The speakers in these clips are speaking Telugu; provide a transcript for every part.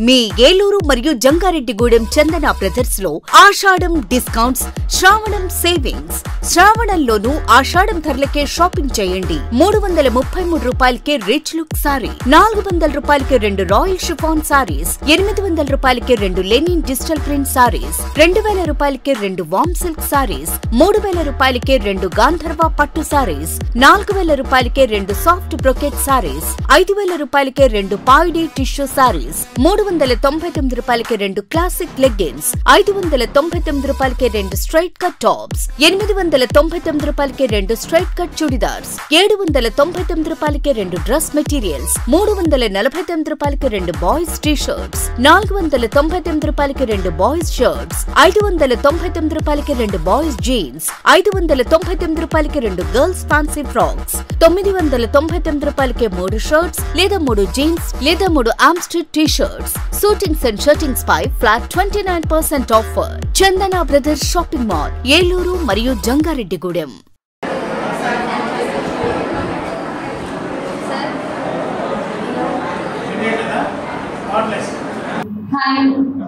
మీ ఏలూరు మరియు జంగారెడ్డిగూడెం చందన బ్రదర్స్ లో ఆషాఢం డిస్కౌంట్స్, శ్రావణం సేవింగ్స్. శ్రావణంలోనూ ఆషాఢం ధరలకే షాపింగ్ చేయండి. 333 రూపాయలకే రిచ్ లుక్ సారీ, 400 రూపాయలకే 2 రాయల్ షిఫాన్ సారీస్, 800 రూపాయలకే 2 లెనిన్ డిజిటల్ ప్రింట్ సారీస్, 2000 రూపాయలకే 2 వామ్ సిల్క్ సారీస్, 3000 రూపాయలకే 2 గాంధర్వ పట్టు సారీస్, 4000 రూపాయలకే 2 సాఫ్ట్ బ్రొకెట్ సారీస్, 5000 రూపాయలకే 2 పాయిడీ టిష్యూ సారీస్, 399 రూపాయలకే 2 క్లాసిక్ లెగ్గిన్స్, 599 రూపాయలకే 2 స్ట్రైట్ కట్ టాప్స్, 899 రూపాయలకే 2 స్ట్రైట్ కట్ చుడిదార్స్, 799 రూపాయలకే 2 డ్రెస్ మెటీరియల్స్, 349 రూపాయలకే 2 బాయ్స్ టీ షర్ట్స్, 499 రూపాయలకే 2 బాయ్స్ షర్ట్స్, 599 రూపాయలకే 2 బాయ్స్ జీన్స్, 599 రూపాయలకే 2 గర్ల్స్ ఫ్యాన్సీ ఫ్రాక్స్, 999 రూపాయలకే 3 షర్ట్స్ లేదా 3 జీన్స్ లేదా 3 ఆమ్స్టర్ T shirts. Suitings and shirtings పై flat 29% offer. Chandana brothers shopping mall, Eluru మరియు Jangareddygudem.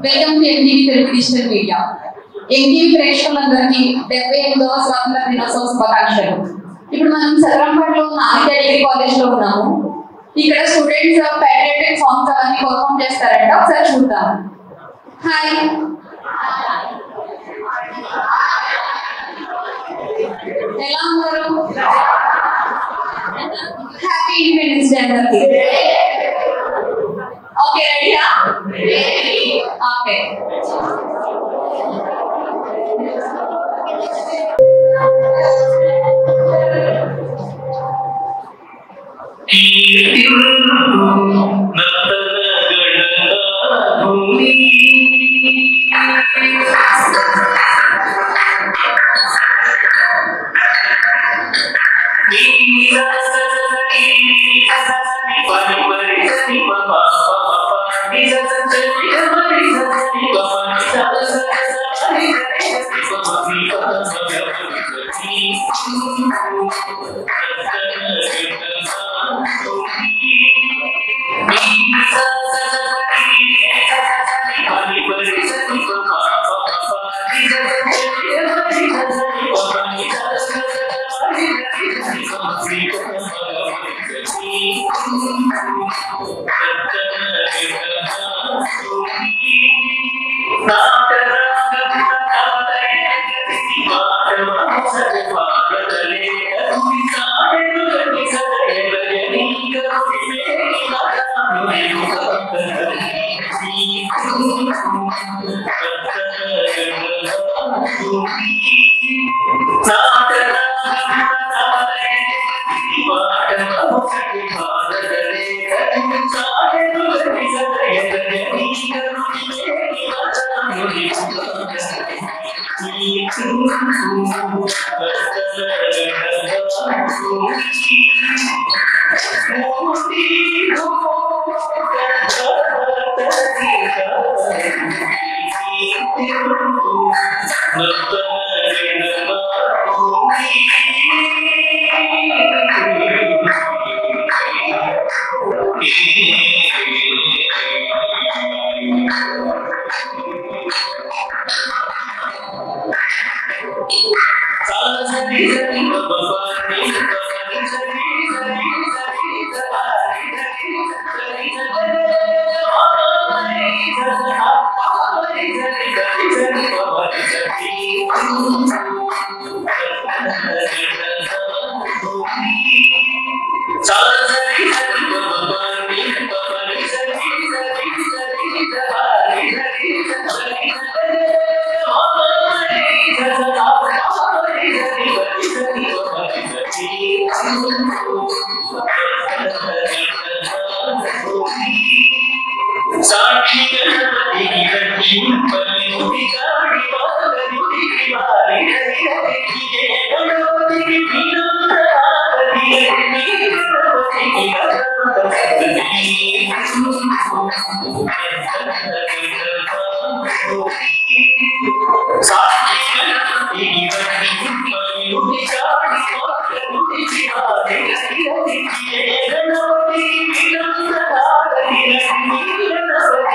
Welcome to NTV Telugu digital media. NTV ప్రేక్షకులందరికీ 78వ స్వాతంత్ర దినోత్సవ శుభాకాంక్షలు. ఇప్పుడు మనం సదరంపేటలో ఆదిత్య డిగ్రీ కాలేజ్ లో ఉన్నాము. ఇక్కడ స్టూడెంట్స్ ప్యాట్రియాటిక్ సాంగ్స్ అవన్నీ పర్ఫార్మ్ చేస్తారంట. ఒకసారి చూద్దాం. హాయ్, ఎలా ఉన్నారు? హ్యాపీ ఇండిపెండెన్స్ డే అందరికీ. ఓకే, రెడీయా? ఓకే.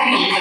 Thank you.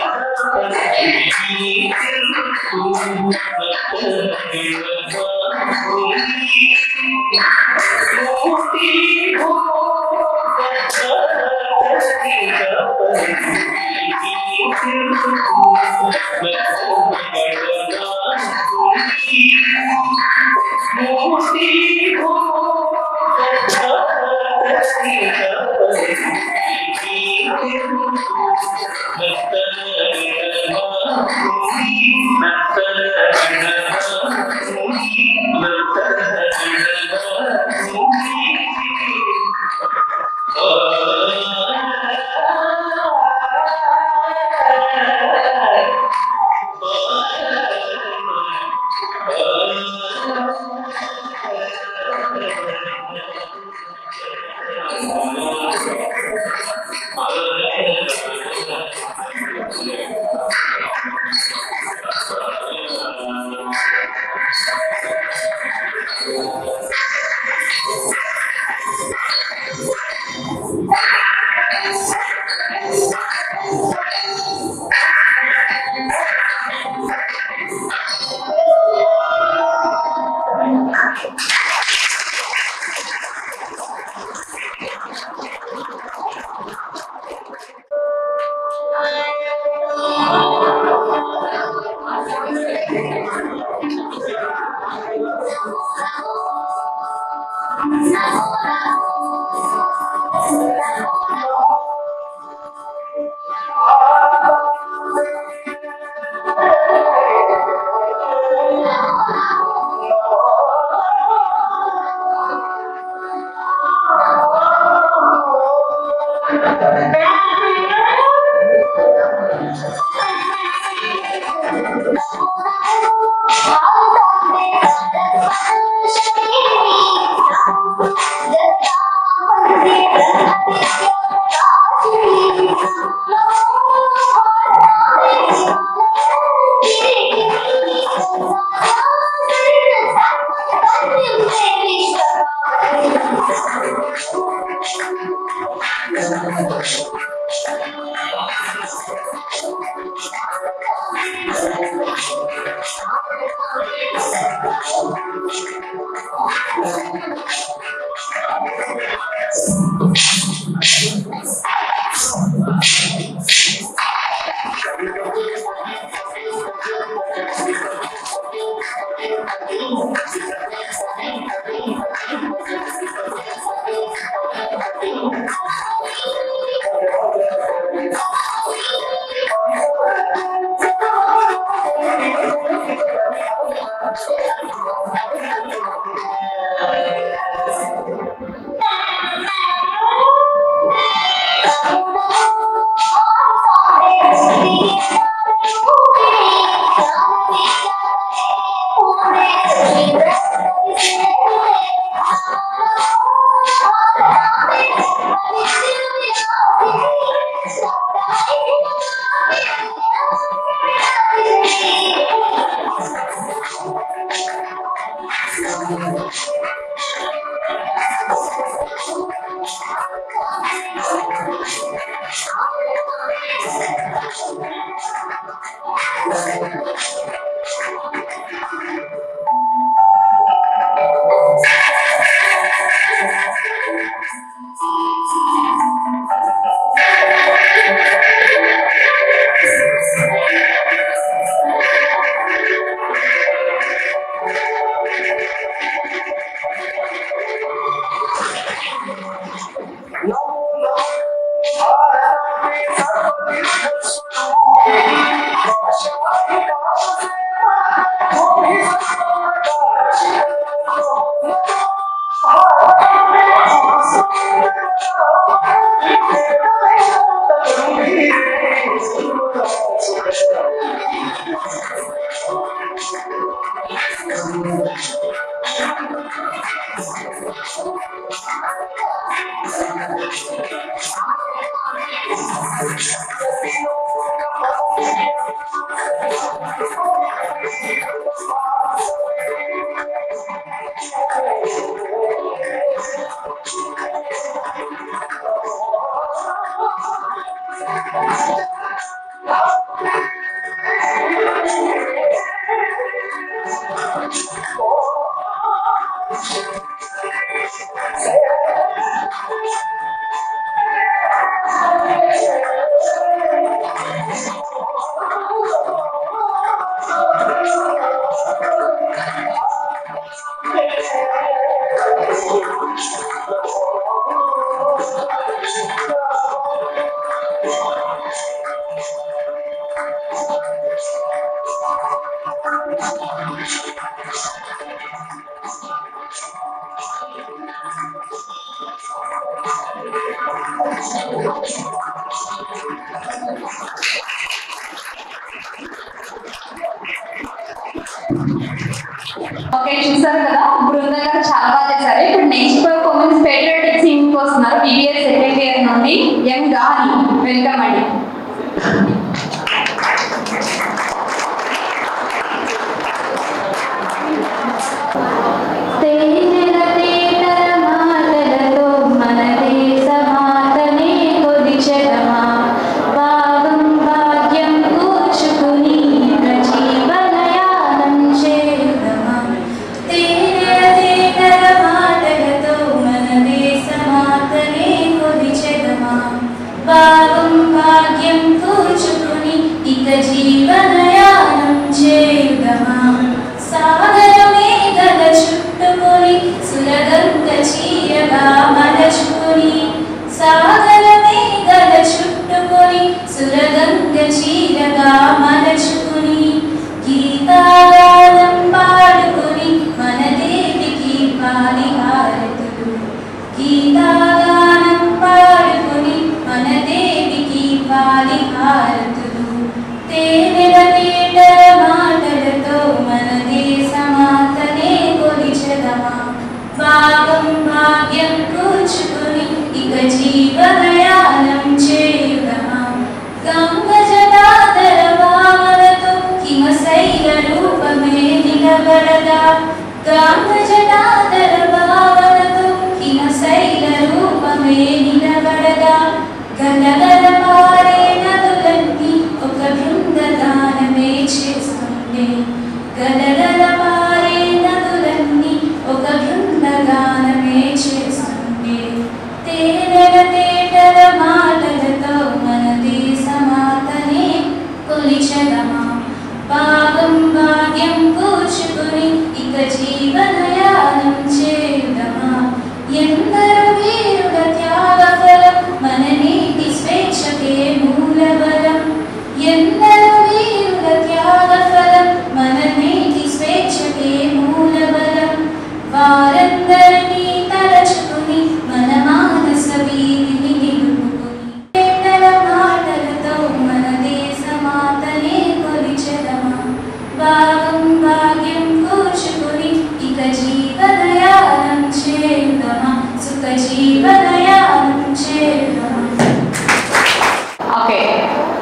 ఓకే, చూసారు కదా, బృంద గారు చాలా బాగా చేశారు. ఇప్పుడు నెక్స్ట్ పర్ఫార్మెన్స్ పేట్రియాటిక్ సింగింగ్ వస్తున్నారు వివిఎస్ సెకండ్ ఇయర్ నుండి యంగ్ గాని. వెల్కమ్ అండి.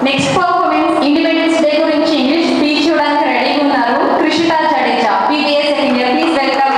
నెక్స్ట్ పర్ఫార్మెన్స్ ఇండిపెండెన్స్ డే గురించి ఇంగ్లీష్ స్పీచ్ చూడడానికి రెడీగా ఉన్నారు Krishita Jadeja, PBA second year. Please welcome.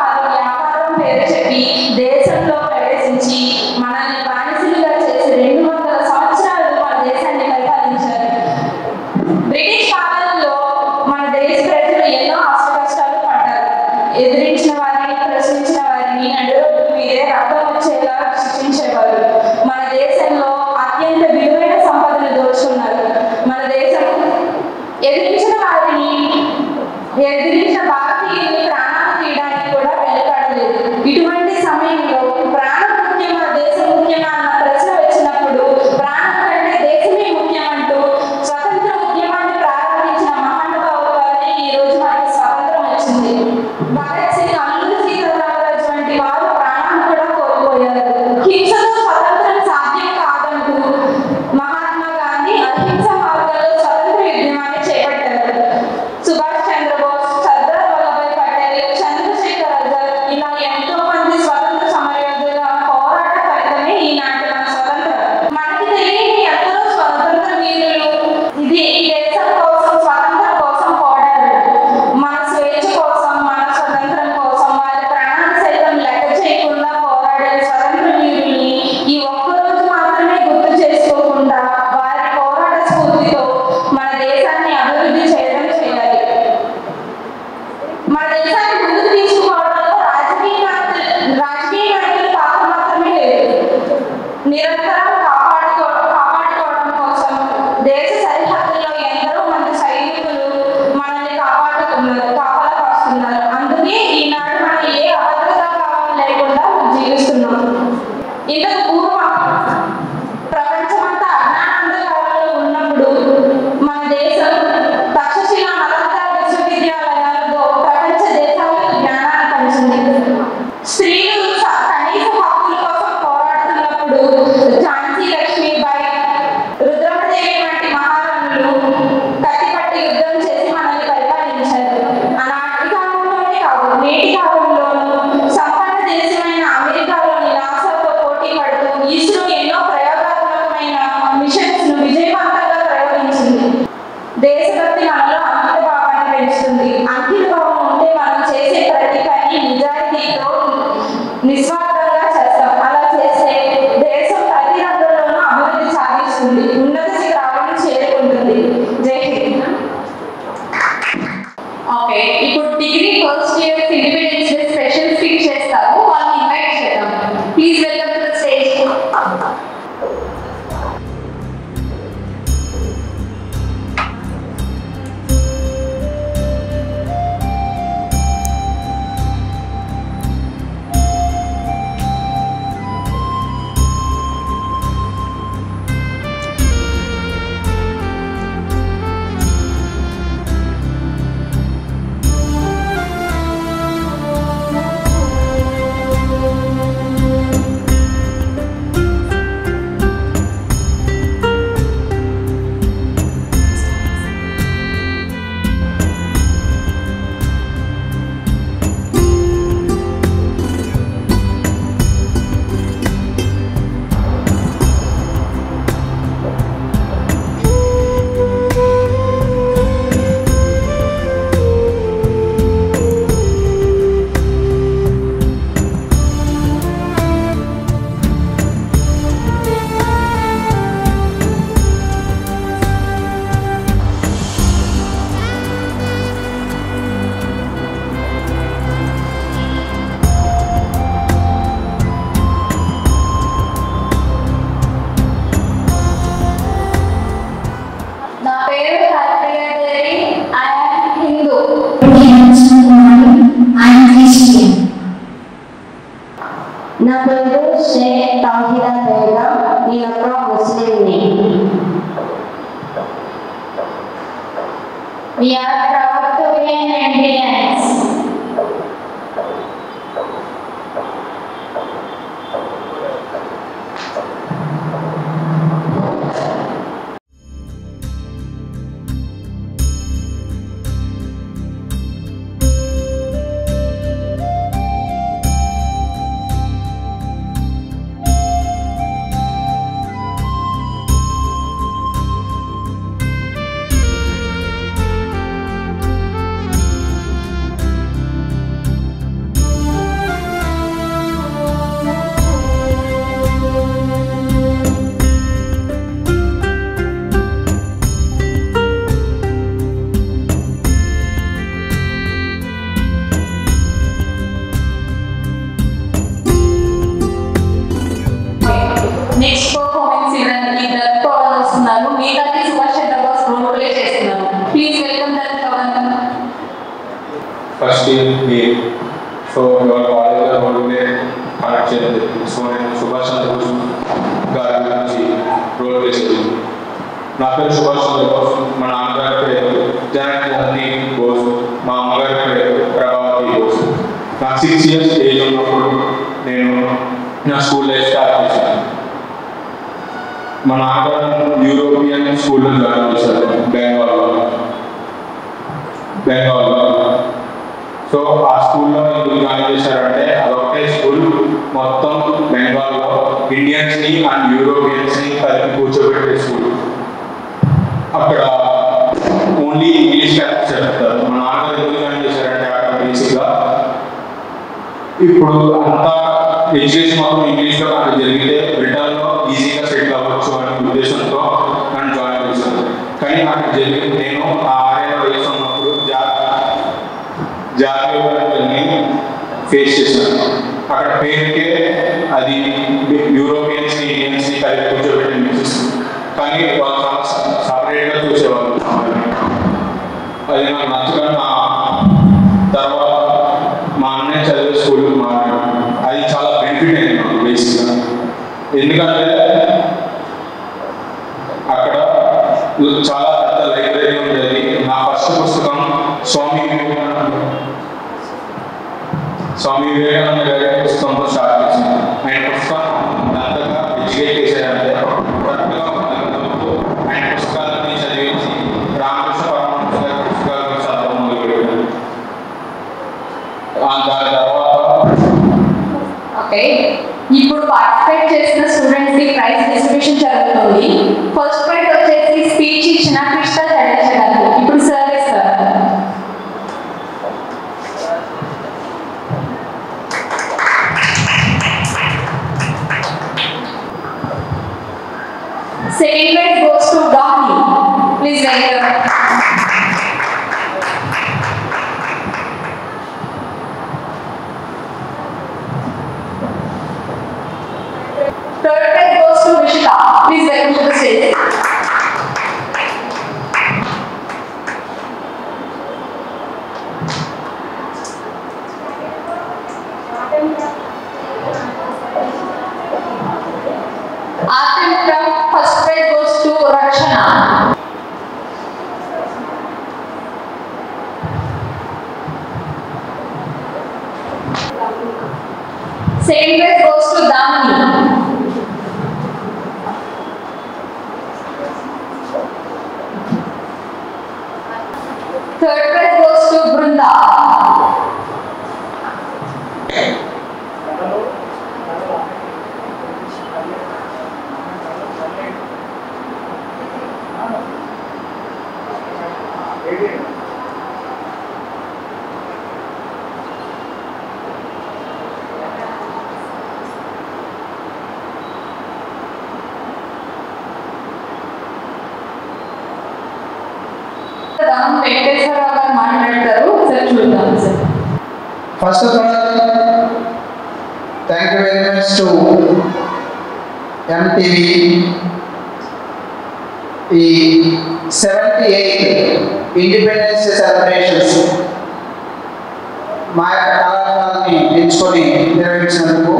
వారు వ్యాపారం పేరు చెప్పి దేశంలో ప్రవేశించి మనల్ని బానిసలుగా చేసి 200 సంవత్సరాలు మన దేశాన్ని పరిపాలించారు. బ్రిటిష్ పాలనలో మన దేశ ప్రజలు ఎన్నో కష్టాలు పడ్డారు. ఎదిరించిన వారిని, ప్రశ్నించిన వారిని నడురోడ్డు మీదే రక్తం వచ్చేలా శిక్షించేవారు. మన దేశంలో అత్యంత విలువైన సంపదను దోచుకున్నారు. మన దేశం ఎదిరించిన భారతీయుల్ని ప్రాణాలు తీయడానికి కూడా వెనుకాడలేదు. ఇటువంటి సమయంలో ప్రాణం ముఖ్యమా దేశం ముఖ్యమా అన్న ప్రశ్న వచ్చినప్పుడు ప్రాణం కంటే దేశమే ముఖ్యమంటూ స్వతంత్ర ఉద్యమాన్ని ప్రారంభించిన మహానుభావుల వల్లనే ఈ రోజు మనకి స్వాతంత్రం వచ్చింది. భగత్ సింగ్, అల్లూరి సీతారామరాజు వంటి వారు ప్రాణాలు కూడా కోల్పోయారు. హింసతో స్వతంత్రం సాధ్యం కాదంటూ మహాత్మా గాంధీ అహింస మార్గంలో స్వతంత్ర ఉద్యమాన్ని చేపట్టారు. సుభాష్ చంద్రబోస్, సర్దార్ వల్లభాయ్ పటేల్, చంద్రశేఖర్ ఆజాద్ ఇలా ఎంతో మంది స్వతంత్ర సమరయోధుల పోరాట ఫలితమే ఈనాటి మన స్వతంత్రం. మనకి తెలియని ఎందరో స్వతంత్ర వీరులు ఈ దేశం కోసం, స్వతంత్రం కోసం పోరాడారు. మన స్వేచ్ఛ కోసం, మన స్వతంత్రం కోసం వారి ప్రాణాలు సైతం లెక్క చేయకుండా పోరాడే స్వతంత్ర వీరుల్ని ఈ ఒక్కరోజు మాత్రమే గుర్తు చేసుకోకుండా వారి పోరాట స్ఫూర్తితో మన దేశాన్ని అభివృద్ధి చేయడం చేయాలి. మన దేశాన్ని ముందుకు తీసుకుపోవడంలో రాజకీయ నాయకుల పాత్ర మాత్రమే లేదు. నిరంతరం కాపాడుకోవడం కోసం దేశ సరిహద్దుల్లో ఎందరో మంది సైనికులు మనల్ని కాపలా కాస్తున్నారు. అందుకే ఈనాడు మనం ఏ అభద్రతా భావం లేకుండా జీవిస్తున్నాం. ఇంతకు పూర్వం ప్రపంచమంతా అజ్ఞానాంధకారంలో ఉన్నప్పుడు మన దేశం తక్షశిల, నలంద విశ్వవిద్యాలయాలతో ప్రపంచ దేశాలకు జ్ఞానాన్ని పంచింది. స్త్రీలు కనీస హక్కుల కోసం పోరాడుతున్నప్పుడు ఝాన్సీ లక్ష్మీబాయి, రుద్రమదేవి వంటి మహారాణులు కత్తిపట్టి యుద్ధం చేసి మనల్ని పరిపాలించారు. ఆనాటి కాలంలోనే కాదు, నేటి కాలంలోనూ సంపన్న దేశమైన అమెరికాలోని నాసాతో పోటీ పడుతూ ఇస్రో ఎన్నో ప్రయోగాత్మకమైన మిషన్స్ ను విజయవంతంగా ప్రయోగించింది. దేశభక్తి మనలో అంకిత భావాన్ని పెంచుతుంది. అంకిత భావం ఉంటే మనం చేసే ప్రతి పని నిజాయితీతో, నిస్వార్థంగా చేస్తాం. అలా చేస్తే దేశం ప్రతి రంగంలోనూ అభివృద్ధి సాధిస్తుంది, ఉన్నత శిఖరాలను చేరుకుంటుంది. జై హింద్. ఓకే, ఇప్పుడు degree first year independence day special speech చేస్తారు. వాళ్ళని ఇన్వైట్ చేద్దాం. Please welcome to the stage. నా పేరు షేక్ తౌహీదా బేగం. నేను ఒక ముస్లింని. We are proud to be an Indians. First year. So ఇవాళ కాలేజ్లో రోల్ కనెక్ట్ చేయలేదు. సో నేను సుభాష్ చంద్రబోస్ గారి గురించి రోల్ ప్లే చేయాలి. నా పేరు సుభాష్ చంద్రబోస్. మా నాన్నగారి పేరు జనార్దన్ బోస్, మా అమ్మగారి పేరు ప్రభావతి బోస్. నాకు 6 years ఏజ్ ఉన్నప్పుడు నేను నా స్కూల్ లైఫ్ స్టార్ట్ చేశాను. మా నాన్నగారు యూరోపియన్ స్కూల్లో జాయిన్ చేశారు బెంగాల్లో. సో ఆ స్కూల్లో ఎందుకు జాయిన్ చేశారంటే అదొకటే స్కూల్ మొత్తం బెంగాల్లో ఇండియన్స్ని అండ్ యూరోపియన్స్ని కలిపి కూర్చోబెట్టే స్కూల్. అక్కడ ఓన్లీ ఇంగ్లీష్ చెప్తారు. మా నాన్నగారు ఎందుకు జాయిన్ చేశారంటే అక్కడ బేసిక్గా ఇప్పుడు అంతా ఎడ్యుకేషన్ మొత్తం ఇంగ్లీష్లో అక్కడ జరిగితే బ్రిటన్లో ఈజీగా సెటిల్ అవ్వచ్చు అనే ఉద్దేశంతో నన్ను జాయిన్ చేశాను. కానీ అక్కడ జరిగింది నేను ఆ 6 ఏళ్ళ వయసు ఉన్నప్పుడు జాతీయ బ్యాంకులని ఫేస్ చేశాను. అక్కడ పేరుకే అది యూరోపియన్స్ని ఇండియన్స్ని కలిపి కూర్చోబెట్టి మిక్స్, కానీ వాళ్ళు చాలా సపరేట్గా చూసేవాళ్ళు. అది నాకు నచ్చక నా తర్వాత మా అన్నయ్య చదివే స్కూల్కి మారాడు. అది చాలా బెనిఫిట్ అయింది నాకు బేసిక్గా. ఎందుకంటే అక్కడ చాలా పెద్ద లైబ్రరీ ఉండేది. నా ఫస్ట్ పుస్తకం స్వామి వివేకానంద గారి పుస్తకంతో స్టార్ట్ చేసింది. ఆయన పుస్తకం అంతగా ఎడ్యుకేట్ చేశారంటే కరెక్ట్గా ఆయన పుస్తకాలని చదివించి రామకృష్ణ పరమహంస గారి పుస్తకాలను చదవడం మొదలుపెట్టారు. దాని తర్వాత ఇప్పుడు పార్టిసిపేట్ చేసిన స్టూడెంట్స్ కి ప్రైజ్ డిస్ట్రిబ్యూషన్ జరుగుతుంది. ఫస్ట్ ప్రైజ్ వచ్చేసి స్పీచ్ ఇచ్చిన కృష్ణ జడేజా గారు. ఇప్పుడు సార్ ఇస్తారు. Second prize goes to Dahni. Please welcome. Third prize goes to Rishita. Please welcome to the stage. First prize goes to Rakshana. Second prize goes to Damini. Third prize goes to Brunda. Venkateswararao గారు మాట్లాడతారు. సార్ చూద్దాం sir. First of all thank you very much to MTV. ఈ 78 ఇండిపెండెన్స్ డే సెలబ్రేషన్స్ మా యొక్క కళాకారాన్ని ఎంచుకొని నిర్వహించినందుకు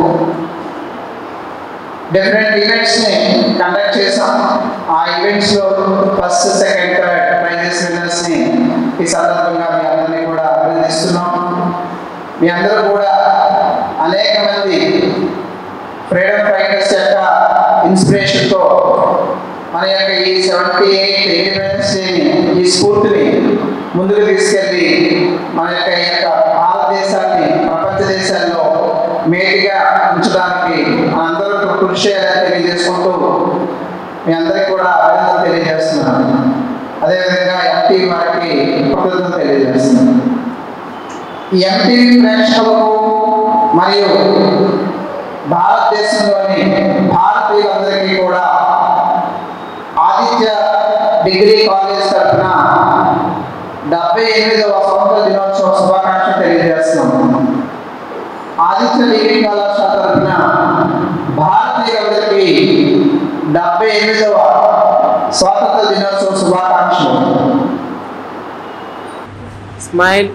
డిఫరెంట్ ఈవెంట్స్ని కండక్ట్ చేసాం. ఆ ఈవెంట్స్లో ఫస్ట్, సెకండ్, థర్డ్ ప్రైజెస్ విన్నర్స్ని ఈ సందర్భంగా మీ అందరినీ కూడా అభినందిస్తున్నాం. మీ అందరూ కూడా అనేక మంది ఫ్రీడమ్ ఫైటర్స్ యొక్క ఇన్స్పిరేషన్తో మన యొక్క ఈ 78 ఇండిపెండెన్స్ డేని, ఈ స్ఫూర్తిని ముందుకు తీసుకెళ్ళి మన యొక్క భారతదేశాన్ని ప్రపంచ దేశాల్లో మేటిగా ఉంచడానికి అందరూ కృషి చేయాలని తెలియజేసుకుంటూ మీ అందరికీ కూడా అభినందనలు తెలియజేస్తున్నాను. అదేవిధంగా ఎంటీవీ వారికి కృతజ్ఞతలు తెలియజేస్తున్నాను. ఈ ఎంటీవీ ప్రేక్షకులకు మరియు భారతదేశంలోని భారతీయులందరికీ కూడా ఆదిత్య డిగ్రీ కాలేజ్ తరఫున 78వ స్వాతంత్ర దినోత్సవ శుభాకాంక్షలు తెలియజేస్తున్నాము. ఆదిత్య డిగ్రీ కళాశాల తరఫున భారతీయులందరికీ 78వ స్వాతంత్ర దినోత్సవ శుభాకాంక్షలు. స్మైల్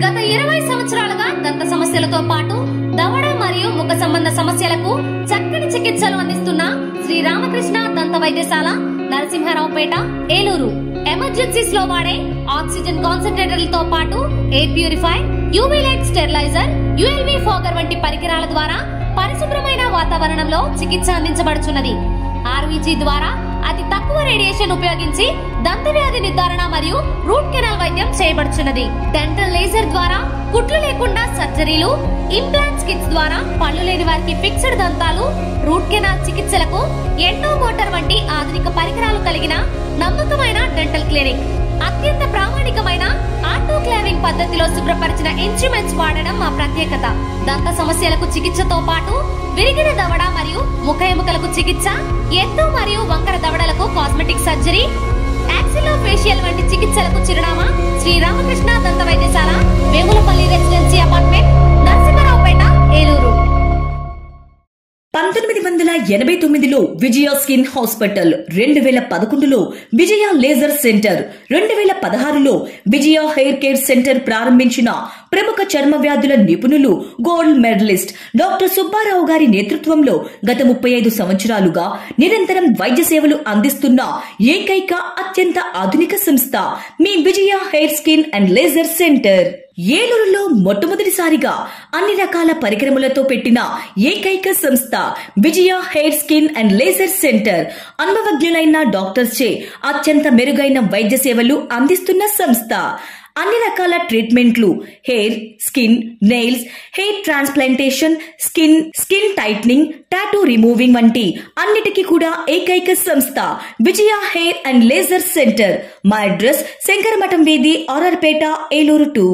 గత 20 సంవత్సరాలుగా దంత సమస్యలతో పాటు దవడ మరియు ముఖ సంబంధ సమస్యలకు చక్కని చికిత్సలు అందిస్తున్న శ్రీ రామకృష్ణ దంత వైద్యశాల, నరసింహారావుపేట, ఏలూరు. ఎమర్జెన్సీస్ లో వాడే ఆక్సిజన్ కాన్సంట్రేటర్లతో పాటు air purifier, UV light steriliser, ULV fogger వంటి పరికరాల ద్వారా పరిశుభ్రమైన వాతావరణంలో చికిత్స అందించబడుచున్నది. ఆర్వీజీ ద్వారా అతి తక్కువ రేడియేషన్ ఉపయోగించి దంత వ్యాధి నిర్ధారణ మరియు రూట్ కెనాల్ వైద్యం చేయబడుచున్నది. డెంటల్ లేజర్ ద్వారా కుట్లు లేకుండా సర్జరీలు, ఇంప్లాంట్స్ కిట్స్ ద్వారా పళ్ళు లేని వారికి ఫిక్స్డ్ దంతాలు, రూట్ కెనాల్ చికిత్సలకు ఎండో మోటార్ వంటి ఆధునిక పరికరాలు కలిగిన నమ్మకమైన డెంటల్ క్లినిక్. అత్యంత ప్రామాణికమైన ఆటోక్లావింగ్ పద్ధతిలో శుభ్రపరిచిన ఇన్స్ట్రుమెంట్స్ వాడడం మా ప్రత్యేకత. దంత సమస్యలకు చికిత్సతో పాటు విరిగిన దవడ మరియు ముఖ ఎముకలకు చికిత్స, ఎత్తు మరియు వంకర దవడలకు కాస్మెటిక్ సర్జరీ, యాక్సిలోఫేషియల్ వంటి చికిత్సలకు చిరునామా శ్రీ రామకృష్ణ దంత వైద్యశాల, వేములపల్లి రెసిడెన్సీ అపార్ట్మెంట్, నరసింహారావుపేట, ఏలూరు. 1989లో విజయ స్కిన్ హాస్పిటల్, 2011లో విజయ లేజర్ సెంటర్, 2016లో విజయ హెయిర్ కేర్ సెంటర్ ప్రారంభించిన ప్రముఖ చర్మ వ్యాధుల నిపుణులు, గోల్డ్ మెడలిస్ట్ డాక్టర్ సుబ్బారావు గారి నేతృత్వంలో గత 35 సంవత్సరాలుగా నిరంతరం వైద్య సేవలు అందిస్తున్న ఏకైక అత్యంత ఆధునిక సంస్థ మీ Vijaya hair skin and laser centre. ఏలూరులో మొట్టమొదటిసారిగా అన్ని రకాల పరికరములతో పెట్టిన ఏకైక సంస్థ Vijaya hair skin and laser centre. అనుభవజ్ఞులైన డాక్టర్స్ చే అత్యంత మెరుగైన వైద్య సేవలు అందిస్తున్న సంస్థ. అన్ని రకాల ట్రీట్మెంట్లు, hair, skin, nails, hair transplantation, skin tightening, tattoo removing వంటి అన్నిటికీ కూడా ఏకైక సంస్థ Vijaya hair and laser centre. మా అడ్రస్ శంకరమఠం వీధి, ఆర్ఆర్పేట, ఏలూరు 2.